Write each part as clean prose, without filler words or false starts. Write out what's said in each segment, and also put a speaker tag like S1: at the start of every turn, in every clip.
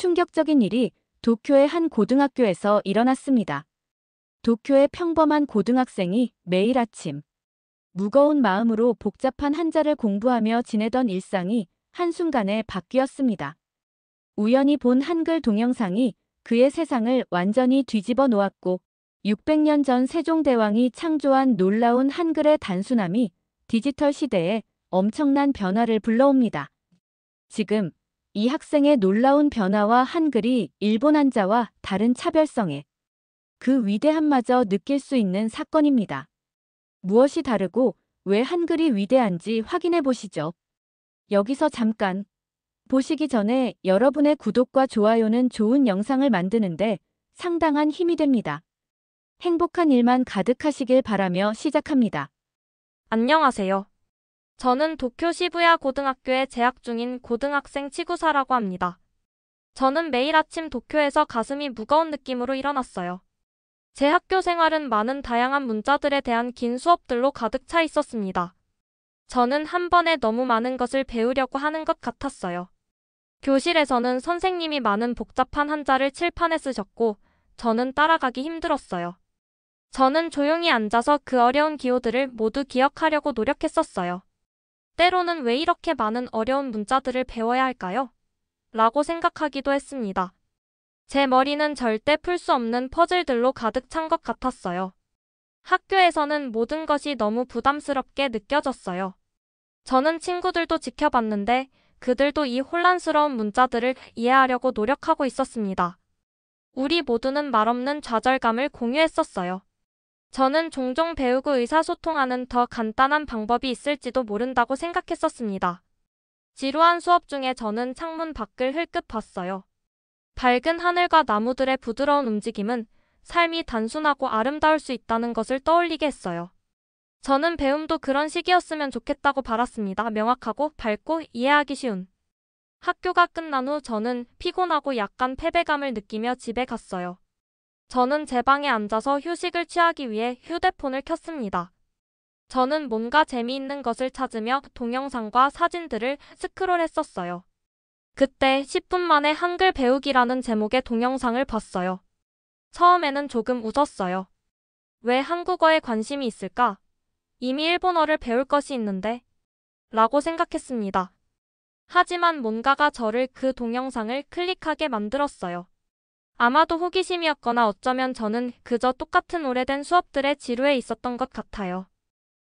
S1: 충격적인 일이 도쿄의 한 고등학교에서 일어났습니다. 도쿄의 평범한 고등학생이 매일 아침 무거운 마음으로 복잡한 한자를 공부하며 지내던 일상이 한순간에 바뀌었습니다. 우연히 본 한글 동영상이 그의 세상을 완전히 뒤집어 놓았고 600년 전 세종대왕이 창조한 놀라운 한글의 단순함이 디지털 시대에 엄청난 변화를 불러옵니다. 지금 이 학생의 놀라운 변화와 한글이 일본 한자와 다른 차별성에 그 위대함마저 느낄 수 있는 사건입니다. 무엇이 다르고 왜 한글이 위대한지 확인해 보시죠. 여기서 잠깐 보시기 전에 여러분의 구독과 좋아요는 좋은 영상을 만드는데 상당한 힘이 됩니다. 행복한 일만 가득하시길 바라며 시작합니다.
S2: 안녕하세요. 저는 도쿄 시부야 고등학교에 재학 중인 고등학생 치구사라고 합니다. 저는 매일 아침 도쿄에서 가슴이 무거운 느낌으로 일어났어요. 제 학교 생활은 많은 다양한 문자들에 대한 긴 수업들로 가득 차 있었습니다. 저는 한 번에 너무 많은 것을 배우려고 하는 것 같았어요. 교실에서는 선생님이 많은 복잡한 한자를 칠판에 쓰셨고 저는 따라가기 힘들었어요. 저는 조용히 앉아서 그 어려운 기호들을 모두 기억하려고 노력했었어요. 때로는 왜 이렇게 많은 어려운 문자들을 배워야 할까요? 라고 생각하기도 했습니다. 제 머리는 절대 풀 수 없는 퍼즐들로 가득 찬 것 같았어요. 학교에서는 모든 것이 너무 부담스럽게 느껴졌어요. 저는 친구들도 지켜봤는데 그들도 이 혼란스러운 문자들을 이해하려고 노력하고 있었습니다. 우리 모두는 말없는 좌절감을 공유했었어요. 저는 종종 배우고 의사소통하는 더 간단한 방법이 있을지도 모른다고 생각했었습니다. 지루한 수업 중에 저는 창문 밖을 흘끗 봤어요. 밝은 하늘과 나무들의 부드러운 움직임은 삶이 단순하고 아름다울 수 있다는 것을 떠올리게 했어요. 저는 배움도 그런 시기였으면 좋겠다고 바랐습니다. 명확하고 밝고 이해하기 쉬운. 학교가 끝난 후 저는 피곤하고 약간 패배감을 느끼며 집에 갔어요. 저는 제 방에 앉아서 휴식을 취하기 위해 휴대폰을 켰습니다. 저는 뭔가 재미있는 것을 찾으며 동영상과 사진들을 스크롤했었어요. 그때 10분 만에 한글 배우기라는 제목의 동영상을 봤어요. 처음에는 조금 웃었어요. 왜 한국어에 관심이 있을까? 이미 일본어를 배울 것이 있는데? 라고 생각했습니다. 하지만 뭔가가 저를 그 동영상을 클릭하게 만들었어요. 아마도 호기심이었거나 어쩌면 저는 그저 똑같은 오래된 수업들에 지루해 있었던 것 같아요.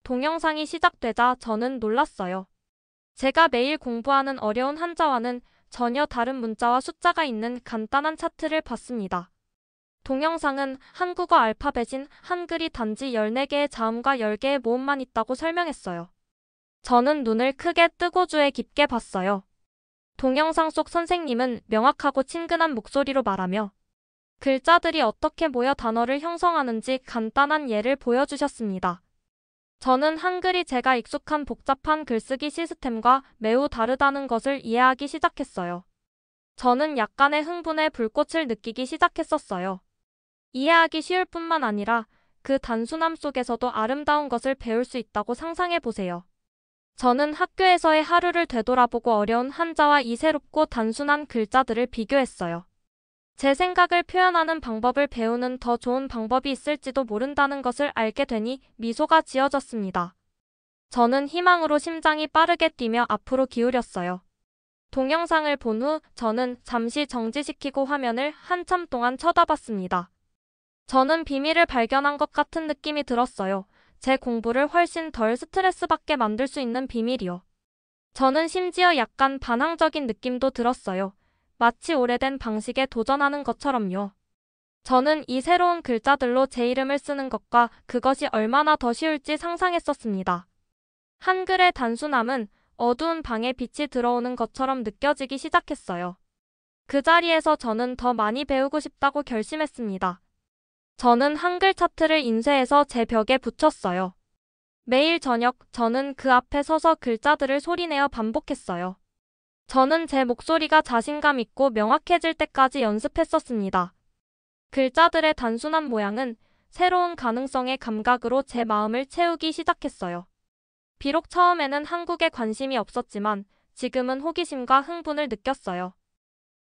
S2: 동영상이 시작되자 저는 놀랐어요. 제가 매일 공부하는 어려운 한자와는 전혀 다른 문자와 숫자가 있는 간단한 차트를 봤습니다. 동영상은 한국어 알파벳인 한글이 단지 14개의 자음과 10개의 모음만 있다고 설명했어요. 저는 눈을 크게 뜨고 주의 깊게 봤어요. 동영상 속 선생님은 명확하고 친근한 목소리로 말하며 글자들이 어떻게 모여 단어를 형성하는지 간단한 예를 보여주셨습니다. 저는 한글이 제가 익숙한 복잡한 글쓰기 시스템과 매우 다르다는 것을 이해하기 시작했어요. 저는 약간의 흥분의 불꽃을 느끼기 시작했었어요. 이해하기 쉬울 뿐만 아니라 그 단순함 속에서도 아름다운 것을 배울 수 있다고 상상해 보세요. 저는 학교에서의 하루를 되돌아보고 어려운 한자와 이 새롭고 단순한 글자들을 비교했어요. 제 생각을 표현하는 방법을 배우는 더 좋은 방법이 있을지도 모른다는 것을 알게 되니 미소가 지어졌습니다. 저는 희망으로 심장이 빠르게 뛰며 앞으로 기울였어요. 동영상을 본 후 저는 잠시 정지시키고 화면을 한참 동안 쳐다봤습니다. 저는 비밀을 발견한 것 같은 느낌이 들었어요. 제 공부를 훨씬 덜 스트레스받게 만들 수 있는 비밀이요. 저는 심지어 약간 반항적인 느낌도 들었어요. 마치 오래된 방식에 도전하는 것처럼요. 저는 이 새로운 글자들로 제 이름을 쓰는 것과 그것이 얼마나 더 쉬울지 상상했었습니다. 한글의 단순함은 어두운 방에 빛이 들어오는 것처럼 느껴지기 시작했어요. 그 자리에서 저는 더 많이 배우고 싶다고 결심했습니다. 저는 한글 차트를 인쇄해서 제 벽에 붙였어요. 매일 저녁 저는 그 앞에 서서 글자들을 소리내어 반복했어요. 저는 제 목소리가 자신감 있고 명확해질 때까지 연습했었습니다. 글자들의 단순한 모양은 새로운 가능성의 감각으로 제 마음을 채우기 시작했어요. 비록 처음에는 한국에 관심이 없었지만 지금은 호기심과 흥분을 느꼈어요.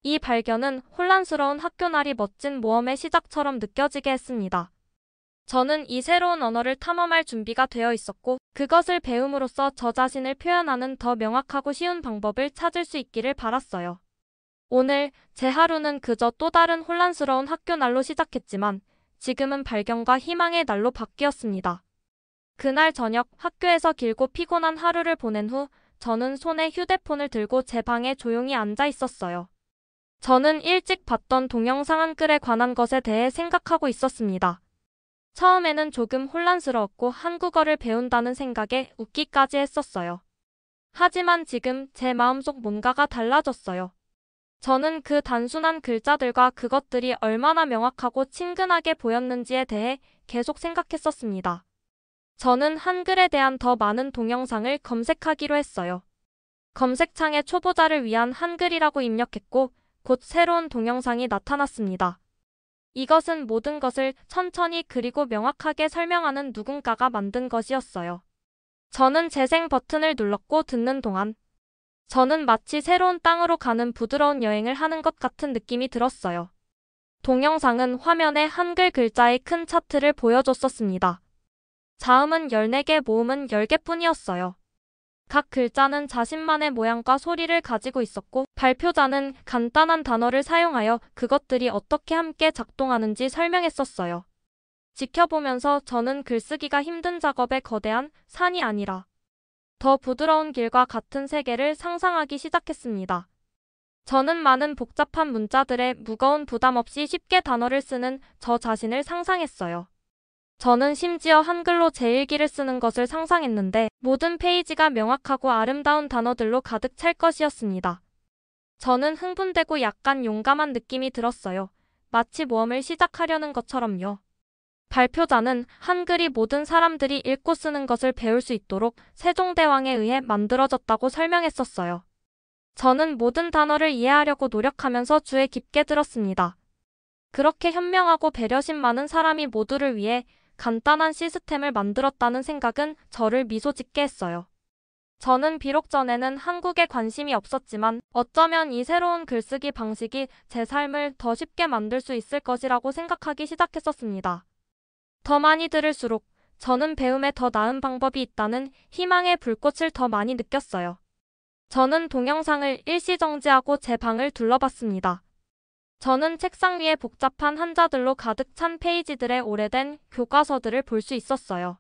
S2: 이 발견은 혼란스러운 학교날이 멋진 모험의 시작처럼 느껴지게 했습니다. 저는 이 새로운 언어를 탐험할 준비가 되어 있었고, 그것을 배움으로써 저 자신을 표현하는 더 명확하고 쉬운 방법을 찾을 수 있기를 바랐어요. 오늘 제 하루는 그저 또 다른 혼란스러운 학교날로 시작했지만, 지금은 발견과 희망의 날로 바뀌었습니다. 그날 저녁 학교에서 길고 피곤한 하루를 보낸 후, 저는 손에 휴대폰을 들고 제 방에 조용히 앉아 있었어요. 저는 일찍 봤던 동영상 한글에 관한 것에 대해 생각하고 있었습니다. 처음에는 조금 혼란스러웠고 한국어를 배운다는 생각에 웃기까지 했었어요. 하지만 지금 제 마음속 뭔가가 달라졌어요. 저는 그 단순한 글자들과 그것들이 얼마나 명확하고 친근하게 보였는지에 대해 계속 생각했었습니다. 저는 한글에 대한 더 많은 동영상을 검색하기로 했어요. 검색창에 초보자를 위한 한글이라고 입력했고, 곧 새로운 동영상이 나타났습니다. 이것은 모든 것을 천천히 그리고 명확하게 설명하는 누군가가 만든 것이었어요. 저는 재생 버튼을 눌렀고 듣는 동안 저는 마치 새로운 땅으로 가는 부드러운 여행을 하는 것 같은 느낌이 들었어요. 동영상은 화면에 한글 글자의 큰 차트를 보여줬었습니다. 자음은 14개, 모음은 10개뿐이었어요. 각 글자는 자신만의 모양과 소리를 가지고 있었고, 발표자는 간단한 단어를 사용하여 그것들이 어떻게 함께 작동하는지 설명했었어요. 지켜보면서 저는 글쓰기가 힘든 작업의 거대한 산이 아니라 더 부드러운 길과 같은 세계를 상상하기 시작했습니다. 저는 많은 복잡한 문자들의 무거운 부담 없이 쉽게 단어를 쓰는 저 자신을 상상했어요. 저는 심지어 한글로 제 일기를 쓰는 것을 상상했는데 모든 페이지가 명확하고 아름다운 단어들로 가득 찰 것이었습니다. 저는 흥분되고 약간 용감한 느낌이 들었어요. 마치 모험을 시작하려는 것처럼요. 발표자는 한글이 모든 사람들이 읽고 쓰는 것을 배울 수 있도록 세종대왕에 의해 만들어졌다고 설명했었어요. 저는 모든 단어를 이해하려고 노력하면서 주에 깊게 들었습니다. 그렇게 현명하고 배려심 많은 사람이 모두를 위해 간단한 시스템을 만들었다는 생각은 저를 미소 짓게 했어요. 저는 비록 전에는 한국에 관심이 없었지만 어쩌면 이 새로운 글쓰기 방식이 제 삶을 더 쉽게 만들 수 있을 것이라고 생각하기 시작했었습니다. 더 많이 들을수록 저는 배움에 더 나은 방법이 있다는 희망의 불꽃을 더 많이 느꼈어요. 저는 동영상을 일시정지하고 제 방을 둘러봤습니다. 저는 책상 위에 복잡한 한자들로 가득 찬 페이지들의 오래된 교과서들을 볼 수 있었어요.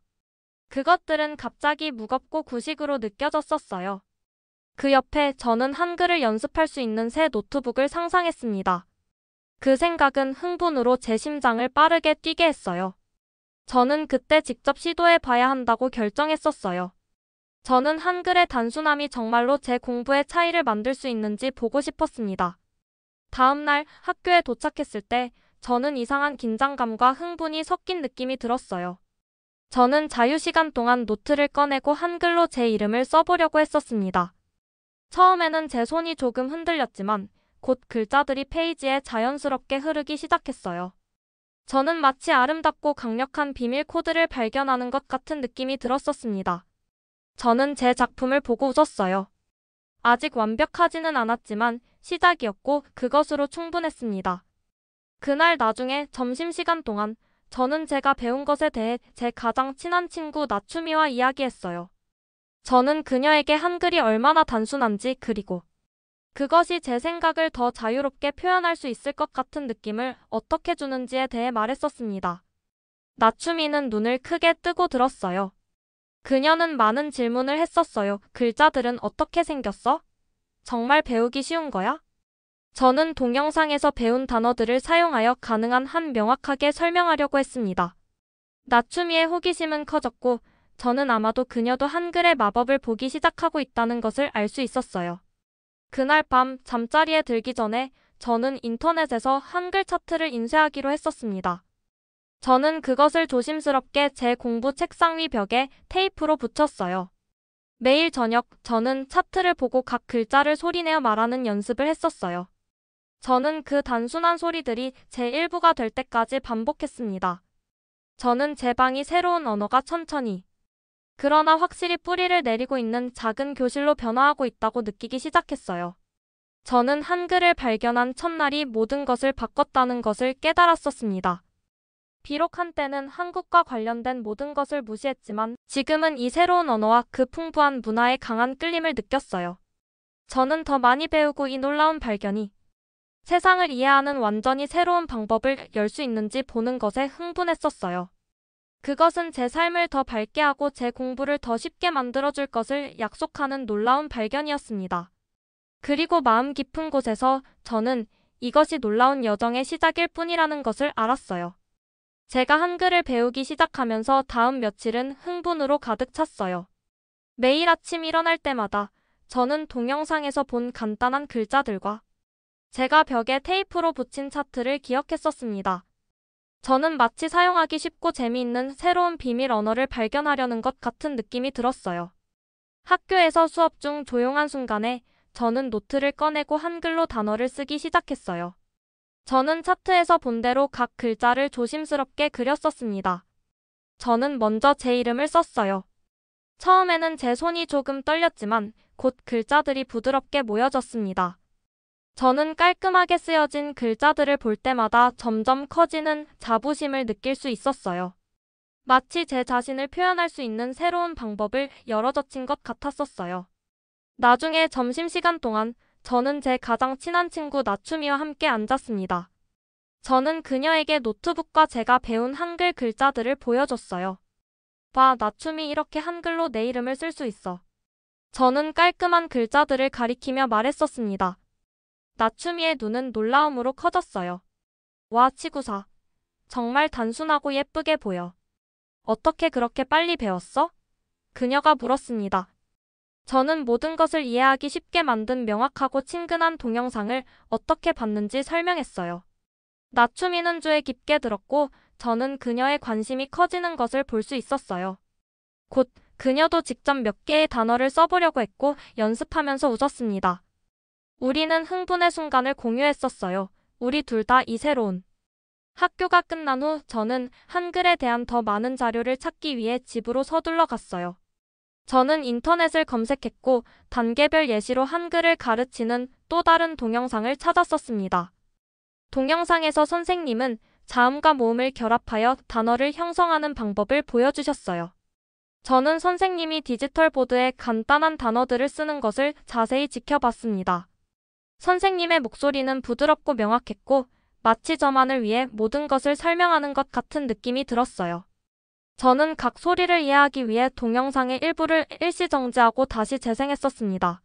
S2: 그것들은 갑자기 무겁고 구식으로 느껴졌었어요. 그 옆에 저는 한글을 연습할 수 있는 새 노트북을 상상했습니다. 그 생각은 흥분으로 제 심장을 빠르게 뛰게 했어요. 저는 그때 직접 시도해 봐야 한다고 결정했었어요. 저는 한글의 단순함이 정말로 제 공부의 차이를 만들 수 있는지 보고 싶었습니다. 다음 날 학교에 도착했을 때 저는 이상한 긴장감과 흥분이 섞인 느낌이 들었어요. 저는 자유시간 동안 노트를 꺼내고 한글로 제 이름을 써보려고 했었습니다. 처음에는 제 손이 조금 흔들렸지만 곧 글자들이 페이지에 자연스럽게 흐르기 시작했어요. 저는 마치 아름답고 강력한 비밀 코드를 발견하는 것 같은 느낌이 들었었습니다. 저는 제 작품을 보고 웃었어요. 아직 완벽하지는 않았지만 시작이었고 그것으로 충분했습니다. 그날 나중에 점심시간 동안 저는 제가 배운 것에 대해 제 가장 친한 친구 나추미와 이야기했어요. 저는 그녀에게 한글이 얼마나 단순한지 그리고 그것이 제 생각을 더 자유롭게 표현할 수 있을 것 같은 느낌을 어떻게 주는지에 대해 말했었습니다. 나추미는 눈을 크게 뜨고 들었어요. 그녀는 많은 질문을 했었어요. 글자들은 어떻게 생겼어? 정말 배우기 쉬운 거야? 저는 동영상에서 배운 단어들을 사용하여 가능한 한 명확하게 설명하려고 했습니다. 나추미의 호기심은 커졌고 저는 아마도 그녀도 한글의 마법을 보기 시작하고 있다는 것을 알 수 있었어요. 그날 밤 잠자리에 들기 전에 저는 인터넷에서 한글 차트를 인쇄하기로 했었습니다. 저는 그것을 조심스럽게 제 공부 책상 위 벽에 테이프로 붙였어요. 매일 저녁 저는 차트를 보고 각 글자를 소리내어 말하는 연습을 했었어요. 저는 그 단순한 소리들이 제 일부가 될 때까지 반복했습니다. 저는 제 방이 새로운 언어가 천천히 그러나 확실히 뿌리를 내리고 있는 작은 교실로 변화하고 있다고 느끼기 시작했어요. 저는 한글을 발견한 첫날이 모든 것을 바꿨다는 것을 깨달았었습니다. 비록 한때는 한국과 관련된 모든 것을 무시했지만 지금은 이 새로운 언어와 그 풍부한 문화에 강한 끌림을 느꼈어요. 저는 더 많이 배우고 이 놀라운 발견이 세상을 이해하는 완전히 새로운 방법을 열 수 있는지 보는 것에 흥분했었어요. 그것은 제 삶을 더 밝게 하고 제 공부를 더 쉽게 만들어줄 것을 약속하는 놀라운 발견이었습니다. 그리고 마음 깊은 곳에서 저는 이것이 놀라운 여정의 시작일 뿐이라는 것을 알았어요. 제가 한글을 배우기 시작하면서 다음 며칠은 흥분으로 가득 찼어요. 매일 아침 일어날 때마다 저는 동영상에서 본 간단한 글자들과 제가 벽에 테이프로 붙인 차트를 기억했었습니다. 저는 마치 사용하기 쉽고 재미있는 새로운 비밀 언어를 발견하려는 것 같은 느낌이 들었어요. 학교에서 수업 중 조용한 순간에 저는 노트를 꺼내고 한글로 단어를 쓰기 시작했어요. 저는 차트에서 본 대로 각 글자를 조심스럽게 그렸었습니다. 저는 먼저 제 이름을 썼어요. 처음에는 제 손이 조금 떨렸지만 곧 글자들이 부드럽게 모여졌습니다. 저는 깔끔하게 쓰여진 글자들을 볼 때마다 점점 커지는 자부심을 느낄 수 있었어요. 마치 제 자신을 표현할 수 있는 새로운 방법을 열어젖힌 것 같았었어요. 나중에 점심시간 동안 저는 제 가장 친한 친구 나추미와 함께 앉았습니다. 저는 그녀에게 노트북과 제가 배운 한글 글자들을 보여줬어요. 봐, 나추미 이렇게 한글로 내 이름을 쓸 수 있어. 저는 깔끔한 글자들을 가리키며 말했었습니다. 나추미의 눈은 놀라움으로 커졌어요. 와, 치구사. 정말 단순하고 예쁘게 보여. 어떻게 그렇게 빨리 배웠어? 그녀가 물었습니다. 저는 모든 것을 이해하기 쉽게 만든 명확하고 친근한 동영상을 어떻게 봤는지 설명했어요. 나추미는 주에 깊게 들었고 저는 그녀의 관심이 커지는 것을 볼 수 있었어요. 곧 그녀도 직접 몇 개의 단어를 써보려고 했고 연습하면서 웃었습니다. 우리는 흥분의 순간을 공유했었어요. 우리 둘 다 이 새로운 학교가 끝난 후 저는 한글에 대한 더 많은 자료를 찾기 위해 집으로 서둘러 갔어요. 저는 인터넷을 검색했고 단계별 예시로 한글을 가르치는 또 다른 동영상을 찾았었습니다. 동영상에서 선생님은 자음과 모음을 결합하여 단어를 형성하는 방법을 보여주셨어요. 저는 선생님이 디지털 보드에 간단한 단어들을 쓰는 것을 자세히 지켜봤습니다. 선생님의 목소리는 부드럽고 명확했고 마치 저만을 위해 모든 것을 설명하는 것 같은 느낌이 들었어요. 저는 각 소리를 이해하기 위해 동영상의 일부를 일시 정지하고 다시 재생했었습니다.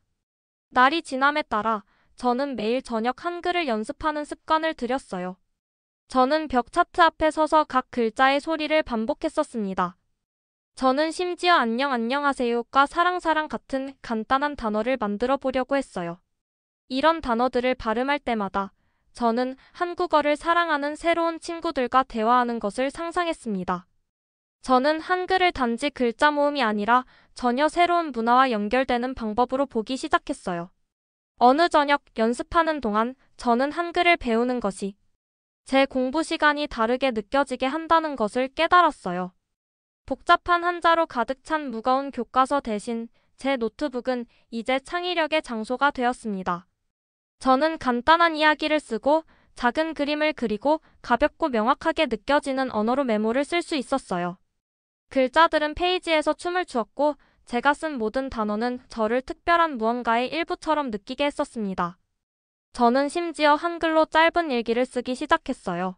S2: 날이 지남에 따라 저는 매일 저녁 한글을 연습하는 습관을 들였어요. 저는 벽 차트 앞에 서서 각 글자의 소리를 반복했었습니다. 저는 심지어 안녕 안녕하세요과 사랑 사랑 같은 간단한 단어를 만들어 보려고 했어요. 이런 단어들을 발음할 때마다 저는 한국어를 사랑하는 새로운 친구들과 대화하는 것을 상상했습니다. 저는 한글을 단지 글자 모음이 아니라 전혀 새로운 문화와 연결되는 방법으로 보기 시작했어요. 어느 저녁 연습하는 동안 저는 한글을 배우는 것이 제 공부 시간이 다르게 느껴지게 한다는 것을 깨달았어요. 복잡한 한자로 가득 찬 무거운 교과서 대신 제 노트북은 이제 창의력의 장소가 되었습니다. 저는 간단한 이야기를 쓰고 작은 그림을 그리고 가볍고 명확하게 느껴지는 언어로 메모를 쓸 수 있었어요. 글자들은 페이지에서 춤을 추었고 제가 쓴 모든 단어는 저를 특별한 무언가의 일부처럼 느끼게 했었습니다. 저는 심지어 한글로 짧은 일기를 쓰기 시작했어요.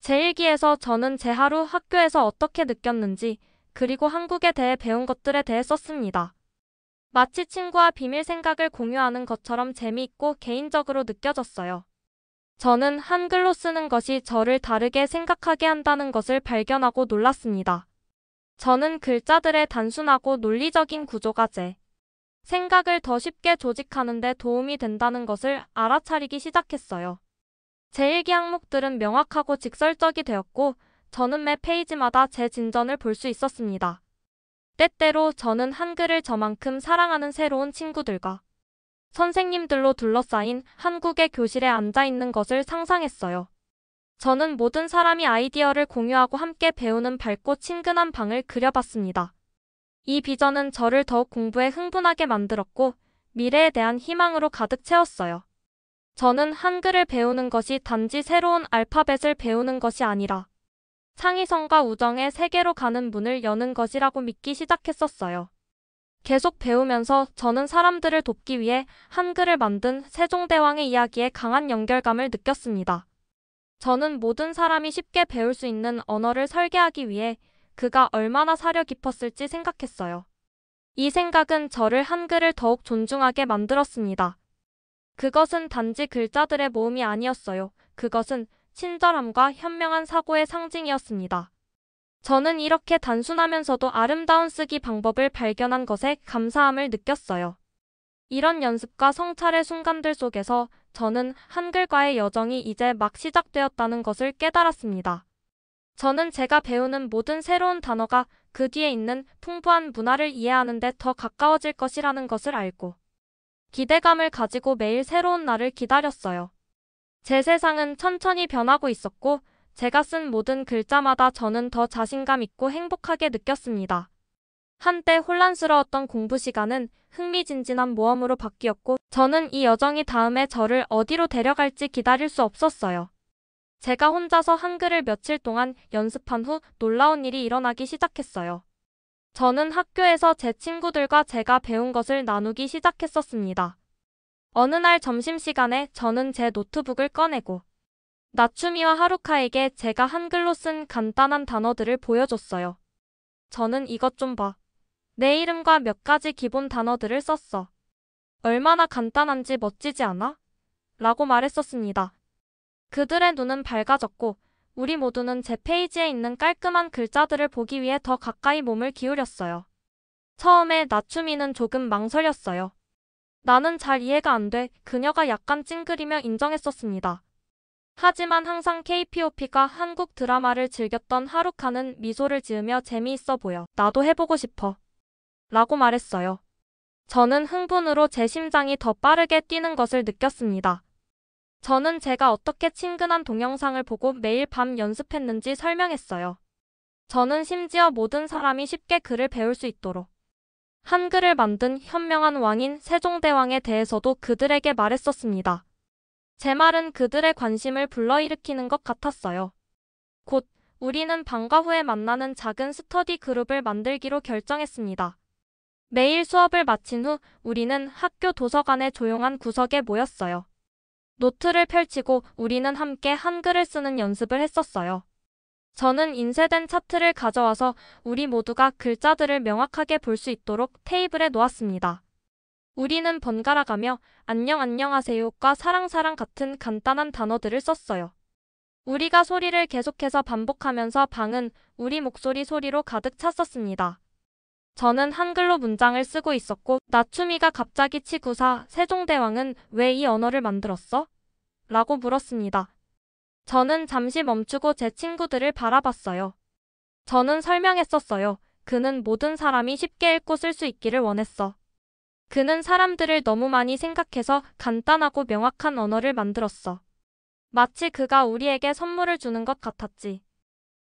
S2: 제 일기에서 저는 제 하루 학교에서 어떻게 느꼈는지 그리고 한국에 대해 배운 것들에 대해 썼습니다. 마치 친구와 비밀 생각을 공유하는 것처럼 재미있고 개인적으로 느껴졌어요. 저는 한글로 쓰는 것이 저를 다르게 생각하게 한다는 것을 발견하고 놀랐습니다. 저는 글자들의 단순하고 논리적인 구조가 제 생각을 더 쉽게 조직하는 데 도움이 된다는 것을 알아차리기 시작했어요. 제 일기 항목들은 명확하고 직설적이 되었고 저는 매 페이지마다 제 진전을 볼 수 있었습니다. 때때로 저는 한글을 저만큼 사랑하는 새로운 친구들과 선생님들로 둘러싸인 한국의 교실에 앉아 있는 것을 상상했어요. 저는 모든 사람이 아이디어를 공유하고 함께 배우는 밝고 친근한 방을 그려봤습니다. 이 비전은 저를 더욱 공부에 흥분하게 만들었고 미래에 대한 희망으로 가득 채웠어요. 저는 한글을 배우는 것이 단지 새로운 알파벳을 배우는 것이 아니라 창의성과 우정의 세계로 가는 문을 여는 것이라고 믿기 시작했었어요. 계속 배우면서 저는 사람들을 돕기 위해 한글을 만든 세종대왕의 이야기에 강한 연결감을 느꼈습니다. 저는 모든 사람이 쉽게 배울 수 있는 언어를 설계하기 위해 그가 얼마나 사려 깊었을지 생각했어요. 이 생각은 저를 한글을 더욱 존중하게 만들었습니다. 그것은 단지 글자들의 모음이 아니었어요. 그것은 친절함과 현명한 사고의 상징이었습니다. 저는 이렇게 단순하면서도 아름다운 쓰기 방법을 발견한 것에 감사함을 느꼈어요. 이런 연습과 성찰의 순간들 속에서 저는 한글과의 여정이 이제 막 시작되었다는 것을 깨달았습니다. 저는 제가 배우는 모든 새로운 단어가 그 뒤에 있는 풍부한 문화를 이해하는 데 더 가까워질 것이라는 것을 알고 기대감을 가지고 매일 새로운 날을 기다렸어요. 제 세상은 천천히 변하고 있었고 제가 쓴 모든 글자마다 저는 더 자신감 있고 행복하게 느꼈습니다. 한때 혼란스러웠던 공부 시간은 흥미진진한 모험으로 바뀌었고 저는 이 여정이 다음에 저를 어디로 데려갈지 기다릴 수 없었어요. 제가 혼자서 한글을 며칠 동안 연습한 후 놀라운 일이 일어나기 시작했어요. 저는 학교에서 제 친구들과 제가 배운 것을 나누기 시작했었습니다. 어느 날 점심시간에 저는 제 노트북을 꺼내고 나츠미와 하루카에게 제가 한글로 쓴 간단한 단어들을 보여줬어요. 저는 이것 좀 봐. 내 이름과 몇 가지 기본 단어들을 썼어. 얼마나 간단한지 멋지지 않아? 라고 말했었습니다. 그들의 눈은 밝아졌고 우리 모두는 제 페이지에 있는 깔끔한 글자들을 보기 위해 더 가까이 몸을 기울였어요. 처음에 나츠미는 조금 망설였어요. 나는 잘 이해가 안 돼. 그녀가 약간 찡그리며 인정했었습니다. 하지만 항상 K-POP가 한국 드라마를 즐겼던 하루카는 미소를 지으며 재미있어 보여. 나도 해보고 싶어. 라고 말했어요. 저는 흥분으로 제 심장이 더 빠르게 뛰는 것을 느꼈습니다. 저는 제가 어떻게 친근한 동영상을 보고 매일 밤 연습했는지 설명했어요. 저는 심지어 모든 사람이 쉽게 글을 배울 수 있도록 한글을 만든 현명한 왕인 세종대왕에 대해서도 그들에게 말했었습니다. 제 말은 그들의 관심을 불러일으키는 것 같았어요. 곧 우리는 방과 후에 만나는 작은 스터디 그룹을 만들기로 결정했습니다. 매일 수업을 마친 후 우리는 학교 도서관의 조용한 구석에 모였어요. 노트를 펼치고 우리는 함께 한글을 쓰는 연습을 했었어요. 저는 인쇄된 차트를 가져와서 우리 모두가 글자들을 명확하게 볼 수 있도록 테이블에 놓았습니다. 우리는 번갈아가며 안녕 안녕하세요과 사랑 같은 간단한 단어들을 썼어요. 우리가 소리를 계속해서 반복하면서 방은 우리 목소리 소리로 가득 찼었습니다. 저는 한글로 문장을 쓰고 있었고 나츠미가 갑자기 치구사 세종대왕은 왜 이 언어를 만들었어? 라고 물었습니다. 저는 잠시 멈추고 제 친구들을 바라봤어요. 저는 설명했었어요. 그는 모든 사람이 쉽게 읽고 쓸 수 있기를 원했어. 그는 사람들을 너무 많이 생각해서 간단하고 명확한 언어를 만들었어. 마치 그가 우리에게 선물을 주는 것 같았지.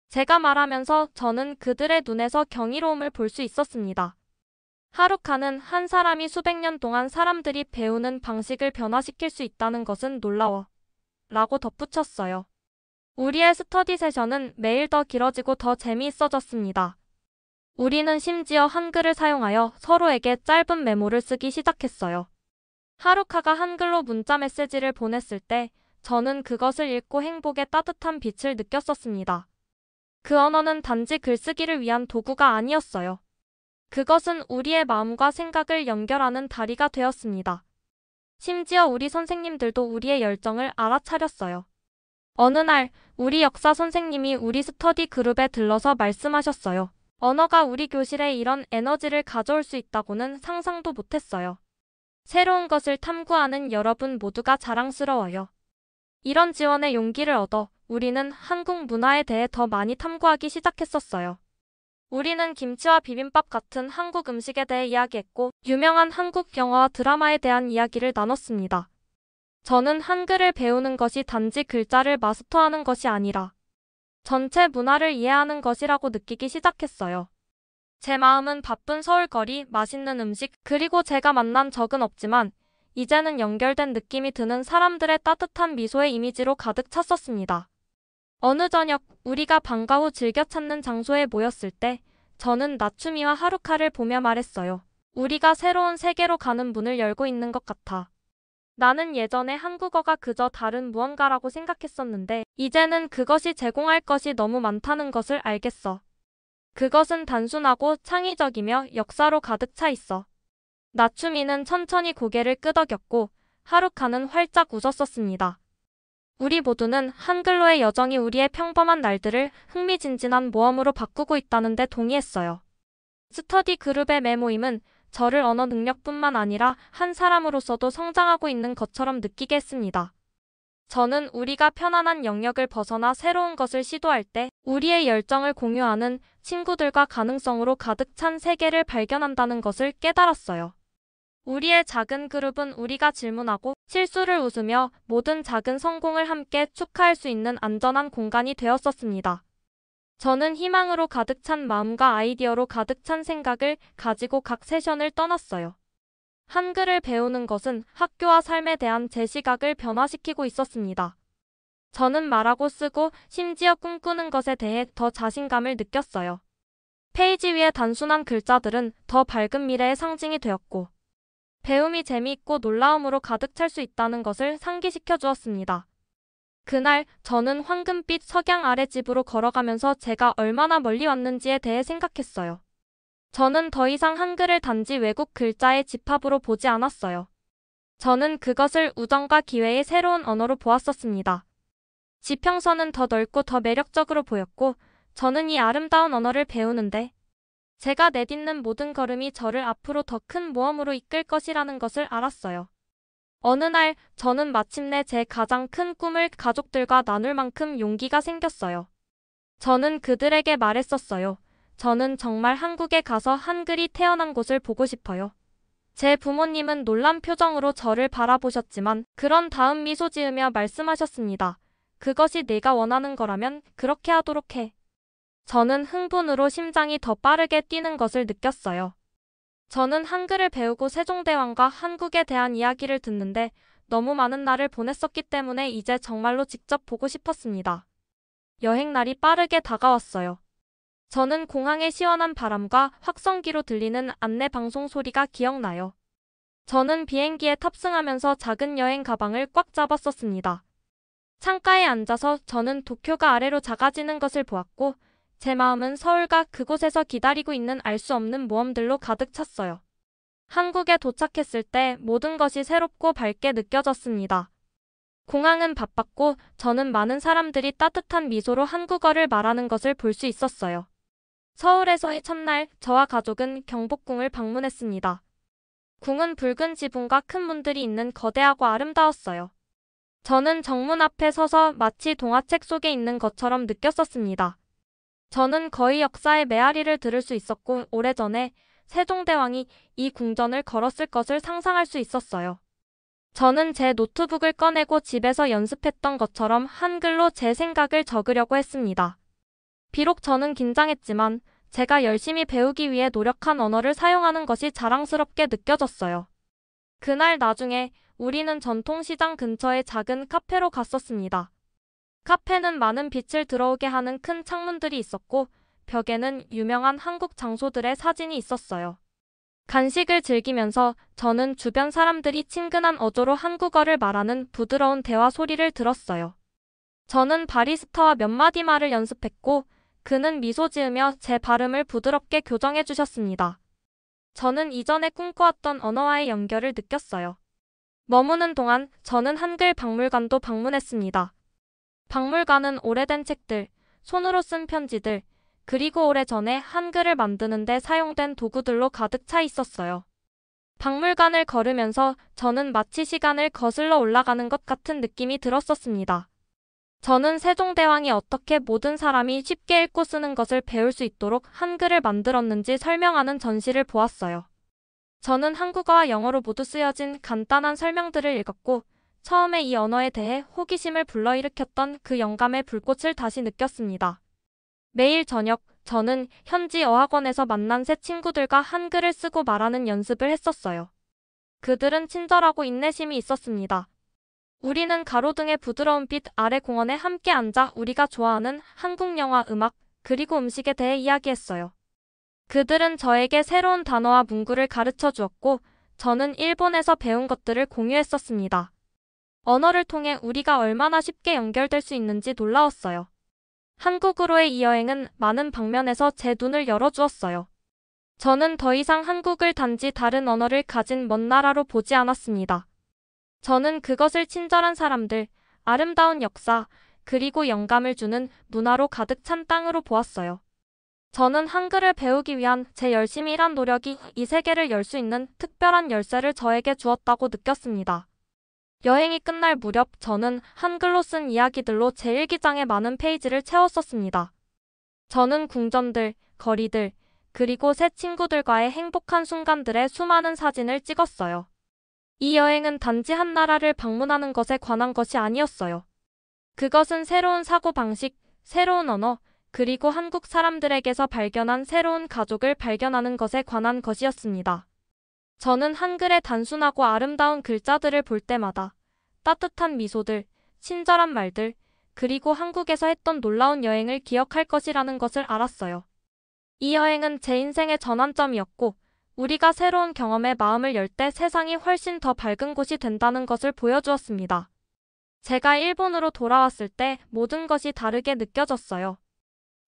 S2: 제가 말하면서 저는 그들의 눈에서 경이로움을 볼 수 있었습니다. 하루카는 한 사람이 수백 년 동안 사람들이 배우는 방식을 변화시킬 수 있다는 것은 놀라워. 라고 덧붙였어요. 우리의 스터디 세션은 매일 더 길어지고 더 재미있어졌습니다. 우리는 심지어 한글을 사용하여 서로에게 짧은 메모를 쓰기 시작했어요. 하루카가 한글로 문자 메시지를 보냈을 때 저는 그것을 읽고 행복의 따뜻한 빛을 느꼈었습니다. 그 언어는 단지 글쓰기를 위한 도구가 아니었어요. 그것은 우리의 마음과 생각을 연결하는 다리가 되었습니다. 심지어 우리 선생님들도 우리의 열정을 알아차렸어요. 어느 날 우리 역사 선생님이 우리 스터디 그룹에 들러서 말씀하셨어요. 언어가 우리 교실에 이런 에너지를 가져올 수 있다고는 상상도 못했어요. 새로운 것을 탐구하는 여러분 모두가 자랑스러워요. 이런 지원의 용기를 얻어 우리는 한국 문화에 대해 더 많이 탐구하기 시작했었어요. 우리는 김치와 비빔밥 같은 한국 음식에 대해 이야기했고 유명한 한국 영화와 드라마에 대한 이야기를 나눴습니다. 저는 한글을 배우는 것이 단지 글자를 마스터하는 것이 아니라 전체 문화를 이해하는 것이라고 느끼기 시작했어요. 제 마음은 바쁜 서울거리, 맛있는 음식, 그리고 제가 만난 적은 없지만 이제는 연결된 느낌이 드는 사람들의 따뜻한 미소의 이미지로 가득 찼었습니다. 어느 저녁 우리가 방과 후 즐겨 찾는 장소에 모였을 때 저는 나츠미와 하루카를 보며 말했어요. 우리가 새로운 세계로 가는 문을 열고 있는 것 같아. 나는 예전에 한국어가 그저 다른 무언가라고 생각했었는데 이제는 그것이 제공할 것이 너무 많다는 것을 알겠어. 그것은 단순하고 창의적이며 역사로 가득 차 있어. 나츠미는 천천히 고개를 끄덕였고 하루카는 활짝 웃었었습니다. 우리 모두는 한글로의 여정이 우리의 평범한 날들을 흥미진진한 모험으로 바꾸고 있다는 데 동의했어요. 스터디 그룹의 매 모임은 저를 언어 능력뿐만 아니라 한 사람으로서도 성장하고 있는 것처럼 느끼게 했습니다. 저는 우리가 편안한 영역을 벗어나 새로운 것을 시도할 때 우리의 열정을 공유하는 친구들과 가능성으로 가득 찬 세계를 발견한다는 것을 깨달았어요. 우리의 작은 그룹은 우리가 질문하고 실수를 웃으며 모든 작은 성공을 함께 축하할 수 있는 안전한 공간이 되었었습니다. 저는 희망으로 가득 찬 마음과 아이디어로 가득 찬 생각을 가지고 각 세션을 떠났어요. 한글을 배우는 것은 학교와 삶에 대한 제 시각을 변화시키고 있었습니다. 저는 말하고 쓰고 심지어 꿈꾸는 것에 대해 더 자신감을 느꼈어요. 페이지 위의 단순한 글자들은 더 밝은 미래의 상징이 되었고, 배움이 재미있고 놀라움으로 가득 찰 수 있다는 것을 상기시켜 주었습니다. 그날 저는 황금빛 석양 아래 집으로 걸어가면서 제가 얼마나 멀리 왔는지에 대해 생각했어요. 저는 더 이상 한글을 단지 외국 글자의 집합으로 보지 않았어요. 저는 그것을 우정과 기회의 새로운 언어로 보았었습니다. 지평선은 더 넓고 더 매력적으로 보였고, 저는 이 아름다운 언어를 배우는데 제가 내딛는 모든 걸음이 저를 앞으로 더 큰 모험으로 이끌 것이라는 것을 알았어요. 어느 날 저는 마침내 제 가장 큰 꿈을 가족들과 나눌 만큼 용기가 생겼어요. 저는 그들에게 말했었어요. 저는 정말 한국에 가서 한글이 태어난 곳을 보고 싶어요. 제 부모님은 놀란 표정으로 저를 바라보셨지만 그런 다음 미소 지으며 말씀하셨습니다. 그것이 내가 원하는 거라면 그렇게 하도록 해. 저는 흥분으로 심장이 더 빠르게 뛰는 것을 느꼈어요. 저는 한글을 배우고 세종대왕과 한국에 대한 이야기를 듣는데 너무 많은 날을 보냈었기 때문에 이제 정말로 직접 보고 싶었습니다. 여행날이 빠르게 다가왔어요. 저는 공항의 시원한 바람과 확성기로 들리는 안내 방송 소리가 기억나요. 저는 비행기에 탑승하면서 작은 여행 가방을 꽉 잡았었습니다. 창가에 앉아서 저는 도쿄가 아래로 작아지는 것을 보았고 제 마음은 서울과 그곳에서 기다리고 있는 알 수 없는 모험들로 가득 찼어요. 한국에 도착했을 때 모든 것이 새롭고 밝게 느껴졌습니다. 공항은 바빴고 저는 많은 사람들이 따뜻한 미소로 한국어를 말하는 것을 볼 수 있었어요. 서울에서의 첫날 저와 가족은 경복궁을 방문했습니다. 궁은 붉은 지붕과 큰 문들이 있는 거대하고 아름다웠어요. 저는 정문 앞에 서서 마치 동화책 속에 있는 것처럼 느꼈었습니다. 저는 거의 역사의 메아리를 들을 수 있었고 오래전에 세종대왕이 이 궁전을 걸었을 것을 상상할 수 있었어요. 저는 제 노트북을 꺼내고 집에서 연습했던 것처럼 한글로 제 생각을 적으려고 했습니다. 비록 저는 긴장했지만 제가 열심히 배우기 위해 노력한 언어를 사용하는 것이 자랑스럽게 느껴졌어요. 그날 나중에 우리는 전통시장 근처의 작은 카페로 갔었습니다. 카페는 많은 빛을 들어오게 하는 큰 창문들이 있었고 벽에는 유명한 한국 장소들의 사진이 있었어요. 간식을 즐기면서 저는 주변 사람들이 친근한 어조로 한국어를 말하는 부드러운 대화 소리를 들었어요. 저는 바리스타와 몇 마디 말을 연습했고 그는 미소 지으며 제 발음을 부드럽게 교정해 주셨습니다. 저는 이전에 꿈꿔왔던 언어와의 연결을 느꼈어요. 머무는 동안 저는 한글 박물관도 방문했습니다. 박물관은 오래된 책들, 손으로 쓴 편지들, 그리고 오래전에 한글을 만드는 데 사용된 도구들로 가득 차 있었어요. 박물관을 걸으면서 저는 마치 시간을 거슬러 올라가는 것 같은 느낌이 들었었습니다. 저는 세종대왕이 어떻게 모든 사람이 쉽게 읽고 쓰는 것을 배울 수 있도록 한글을 만들었는지 설명하는 전시를 보았어요. 저는 한국어와 영어로 모두 쓰여진 간단한 설명들을 읽었고 처음에 이 언어에 대해 호기심을 불러일으켰던 그 영감의 불꽃을 다시 느꼈습니다. 매일 저녁 저는 현지 어학원에서 만난 새 친구들과 한글을 쓰고 말하는 연습을 했었어요. 그들은 친절하고 인내심이 있었습니다. 우리는 가로등의 부드러운 빛 아래 공원에 함께 앉아 우리가 좋아하는 한국 영화, 음악, 그리고 음식에 대해 이야기했어요. 그들은 저에게 새로운 단어와 문구를 가르쳐 주었고, 저는 일본에서 배운 것들을 공유했었습니다. 언어를 통해 우리가 얼마나 쉽게 연결될 수 있는지 놀라웠어요. 한국으로의 이 여행은 많은 방면에서 제 눈을 열어주었어요. 저는 더 이상 한국을 단지 다른 언어를 가진 먼 나라로 보지 않았습니다. 저는 그것을 친절한 사람들, 아름다운 역사, 그리고 영감을 주는 문화로 가득 찬 땅으로 보았어요. 저는 한글을 배우기 위한 제 열심히 일한 노력이 이 세계를 열 수 있는 특별한 열쇠를 저에게 주었다고 느꼈습니다. 여행이 끝날 무렵 저는 한글로 쓴 이야기들로 제 일기장에 많은 페이지를 채웠었습니다. 저는 궁전들, 거리들, 그리고 새 친구들과의 행복한 순간들의 수많은 사진을 찍었어요. 이 여행은 단지 한 나라를 방문하는 것에 관한 것이 아니었어요. 그것은 새로운 사고방식, 새로운 언어, 그리고 한국 사람들에게서 발견한 새로운 가족을 발견하는 것에 관한 것이었습니다. 저는 한글의 단순하고 아름다운 글자들을 볼 때마다 따뜻한 미소들, 친절한 말들, 그리고 한국에서 했던 놀라운 여행을 기억할 것이라는 것을 알았어요. 이 여행은 제 인생의 전환점이었고, 우리가 새로운 경험에 마음을 열 때 세상이 훨씬 더 밝은 곳이 된다는 것을 보여주었습니다. 제가 일본으로 돌아왔을 때 모든 것이 다르게 느껴졌어요.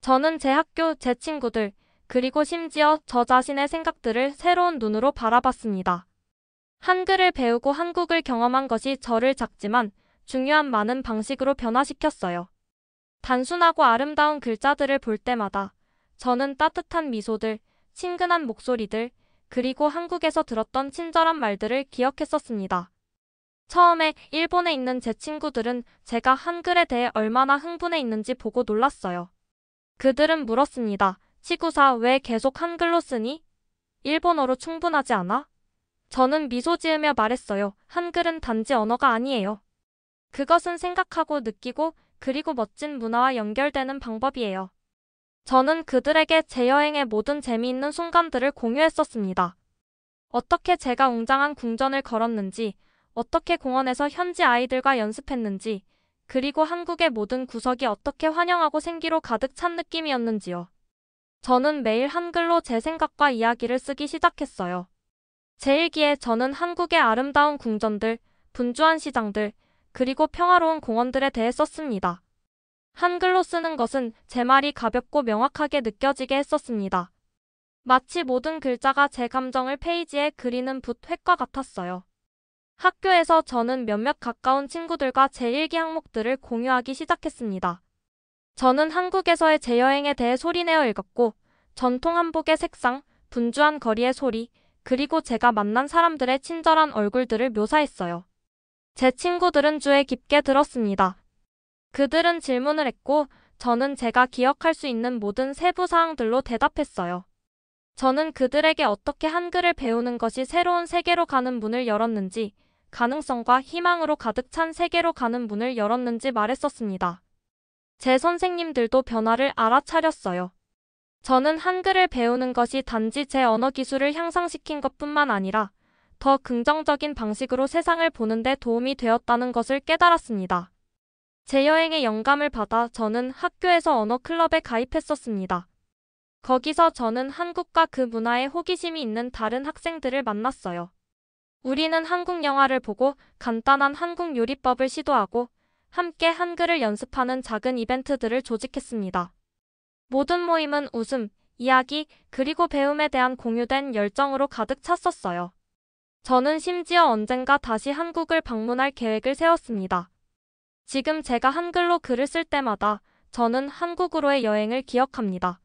S2: 저는 제 학교, 제 친구들, 그리고 심지어 저 자신의 생각들을 새로운 눈으로 바라봤습니다. 한글을 배우고 한국을 경험한 것이 저를 작지만 중요한 많은 방식으로 변화시켰어요. 단순하고 아름다운 글자들을 볼 때마다 저는 따뜻한 미소들, 친근한 목소리들, 그리고 한국에서 들었던 친절한 말들을 기억했었습니다. 처음에 일본에 있는 제 친구들은 제가 한글에 대해 얼마나 흥분해 있는지 보고 놀랐어요. 그들은 물었습니다. 치구사, 왜 계속 한글로 쓰니? 일본어로 충분하지 않아? 저는 미소 지으며 말했어요. 한글은 단지 언어가 아니에요. 그것은 생각하고 느끼고 그리고 멋진 문화와 연결되는 방법이에요. 저는 그들에게 제 여행의 모든 재미있는 순간들을 공유했었습니다. 어떻게 제가 웅장한 궁전을 걸었는지, 어떻게 공원에서 현지 아이들과 연습했는지, 그리고 한국의 모든 구석이 어떻게 환영하고 생기로 가득 찬 느낌이었는지요. 저는 매일 한글로 제 생각과 이야기를 쓰기 시작했어요. 제 일기에 저는 한국의 아름다운 궁전들, 분주한 시장들, 그리고 평화로운 공원들에 대해 썼습니다. 한글로 쓰는 것은 제 말이 가볍고 명확하게 느껴지게 했었습니다. 마치 모든 글자가 제 감정을 페이지에 그리는 붓획과 같았어요. 학교에서 저는 몇몇 가까운 친구들과 제 일기 항목들을 공유하기 시작했습니다. 저는 한국에서의 제 여행에 대해 소리내어 읽었고, 전통 한복의 색상, 분주한 거리의 소리, 그리고 제가 만난 사람들의 친절한 얼굴들을 묘사했어요. 제 친구들은 주에 깊게 들었습니다. 그들은 질문을 했고, 저는 제가 기억할 수 있는 모든 세부 사항들로 대답했어요. 저는 그들에게 어떻게 한글을 배우는 것이 새로운 세계로 가는 문을 열었는지, 가능성과 희망으로 가득 찬 세계로 가는 문을 열었는지 말했었습니다. 제 선생님들도 변화를 알아차렸어요. 저는 한글을 배우는 것이 단지 제 언어 기술을 향상시킨 것뿐만 아니라 더 긍정적인 방식으로 세상을 보는 데 도움이 되었다는 것을 깨달았습니다. 제 여행의 영감을 받아 저는 학교에서 언어 클럽에 가입했었습니다. 거기서 저는 한국과 그 문화에 호기심이 있는 다른 학생들을 만났어요. 우리는 한국 영화를 보고 간단한 한국 요리법을 시도하고 함께 한글을 연습하는 작은 이벤트들을 조직했습니다. 모든 모임은 웃음, 이야기, 그리고 배움에 대한 공유된 열정으로 가득 찼었어요. 저는 심지어 언젠가 다시 한국을 방문할 계획을 세웠습니다. 지금 제가 한글로 글을 쓸 때마다 저는 한국으로의 여행을 기억합니다.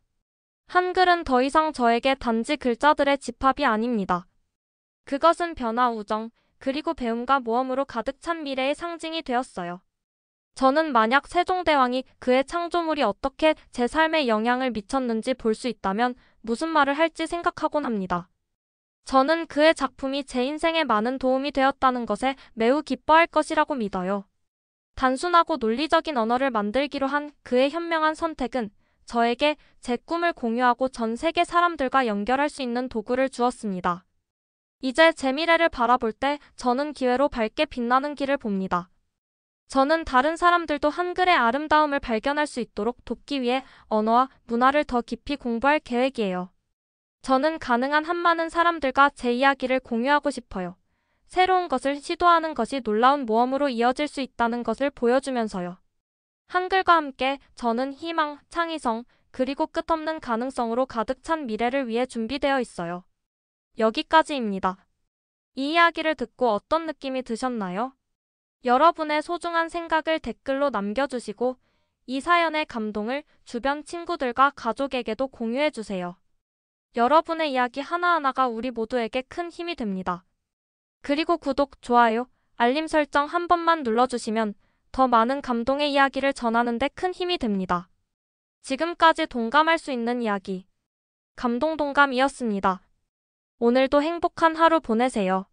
S2: 한글은 더 이상 저에게 단지 글자들의 집합이 아닙니다. 그것은 변화, 우정, 그리고 배움과 모험으로 가득 찬 미래의 상징이 되었어요. 저는 만약 세종대왕이 그의 창조물이 어떻게 제 삶에 영향을 미쳤는지 볼 수 있다면 무슨 말을 할지 생각하곤 합니다. 저는 그의 작품이 제 인생에 많은 도움이 되었다는 것에 매우 기뻐할 것이라고 믿어요. 단순하고 논리적인 언어를 만들기로 한 그의 현명한 선택은 저에게 제 꿈을 공유하고 전 세계 사람들과 연결할 수 있는 도구를 주었습니다. 이제 제 미래를 바라볼 때 저는 기회로 밝게 빛나는 길을 봅니다. 저는 다른 사람들도 한글의 아름다움을 발견할 수 있도록 돕기 위해 언어와 문화를 더 깊이 공부할 계획이에요. 저는 가능한 한 많은 사람들과 제 이야기를 공유하고 싶어요. 새로운 것을 시도하는 것이 놀라운 모험으로 이어질 수 있다는 것을 보여주면서요. 한글과 함께 저는 희망, 창의성, 그리고 끝없는 가능성으로 가득 찬 미래를 위해 준비되어 있어요. 여기까지입니다. 이 이야기를 듣고 어떤 느낌이 드셨나요? 여러분의 소중한 생각을 댓글로 남겨주시고 이 사연의 감동을 주변 친구들과 가족에게도 공유해주세요. 여러분의 이야기 하나하나가 우리 모두에게 큰 힘이 됩니다. 그리고 구독, 좋아요, 알림 설정 한 번만 눌러주시면 더 많은 감동의 이야기를 전하는 데 큰 힘이 됩니다. 지금까지 동감할 수 있는 이야기, 감동동감이었습니다. 오늘도 행복한 하루 보내세요.